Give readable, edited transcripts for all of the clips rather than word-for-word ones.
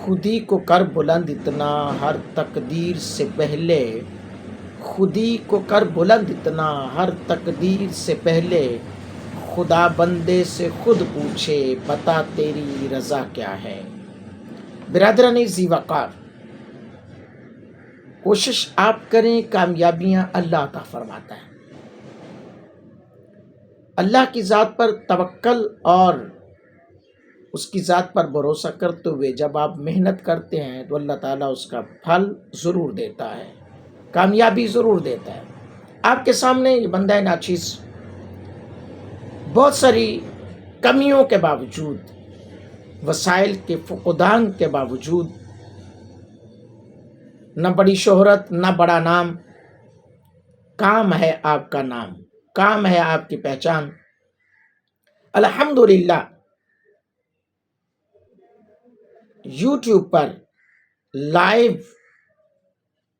خود ہی کو کر بلند اتنا ہر تقدیر سے پہلے، خود ہی کو کر بلند اتنا ہر تقدیر سے پہلے، خدا بندے سے خود پوچھے بتا تیری رضا کیا ہے۔ برادران ذی وقار، کوشش آپ کریں، کامیابیاں اللہ عطا فرماتا ہے۔ اللہ کی ذات پر توکل اور اس کی ذات پر بھروسہ کرتے ہوئے جب آپ محنت کرتے ہیں تو اللہ تعالیٰ اس کا پھل ضرور دیتا ہے، کامیابی ضرور دیتا ہے۔ آپ کے سامنے یہ بندہ ناچیز بہت ساری کمیوں کے باوجود، وسائل کے فقدان کے باوجود، نہ بڑی شہرت نہ بڑا نام، کام ہے آپ کا نام، کام ہے آپ کی پہچان۔ الحمدللہ یوٹیوب پر لائیو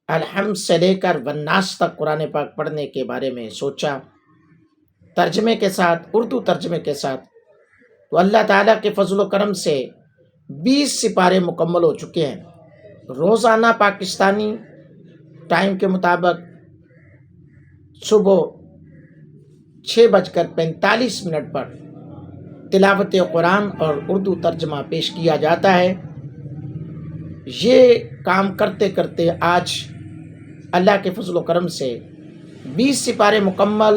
الحمد سے لے کر والناس تک قرآن پاک پڑھنے کے بارے میں سوچا، ترجمے کے ساتھ، اردو ترجمے کے ساتھ، تو اللہ تعالیٰ کے فضل و کرم سے 20 سپارے مکمل ہو چکے ہیں۔ روزانہ پاکستانی ٹائم کے مطابق صبح 6:45 پر تلاوت قرآن اور اردو ترجمہ پیش کیا جاتا ہے۔ یہ کام کرتے کرتے آج اللہ کے فضل و کرم سے 20 سپارے مکمل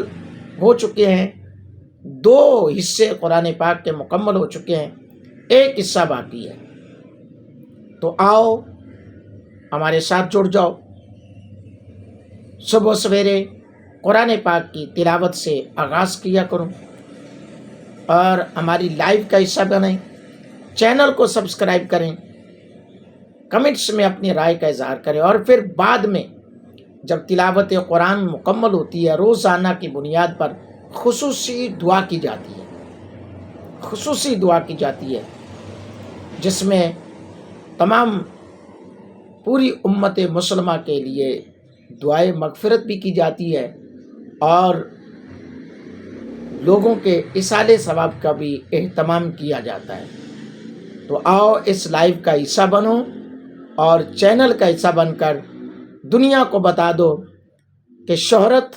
ہو چکے ہیں، 2 حصے قرآن پاک کے مکمل ہو چکے ہیں، 1 حصہ باقی ہے۔ تو آؤ ہمارے ساتھ جڑ جاؤ، صبح سویرے قرآن پاک کی تلاوت سے آغاز کیا کروں اور ہماری لائیو کا حصہ بنیں، چینل کو سبسکرائب کریں، کمنٹس میں اپنی رائے کا اظہار کریں، اور پھر بعد میں جب تلاوت قرآن مکمل ہوتی ہے روزانہ کی بنیاد پر خصوصی دعا کی جاتی ہے، خصوصی دعا کی جاتی ہے جس میں تمام پوری امت مسلمہ کے لیے دعائے مغفرت بھی کی جاتی ہے اور لوگوں کے ایصال ثواب کا بھی اہتمام کیا جاتا ہے۔ تو آؤ اس لائیو کا حصہ بنو اور چینل کا حصہ بن کر دنیا کو بتا دو کہ شہرت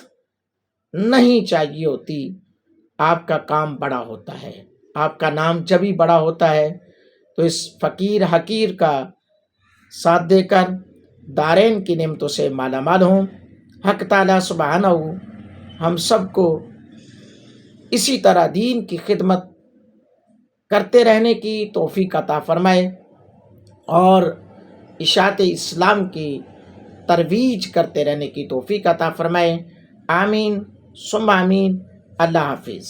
نہیں چاہیے ہوتی، آپ کا کام بڑا ہوتا ہے، آپ کا نام جب ہی بڑا ہوتا ہے تو اس فقیر حقیر کا ساتھ دے کر دارین کی نعمتوں سے مالا مال ہوں۔ حق تعالیٰ سبحانہ ہم سب کو اسی طرح دین کی خدمت کرتے رہنے کی توفیق عطا فرمائے اور اشاعت اسلام کی ترویج کرتے رہنے کی توفیق عطا فرمائے۔ آمین ثم آمین۔ اللہ حافظ۔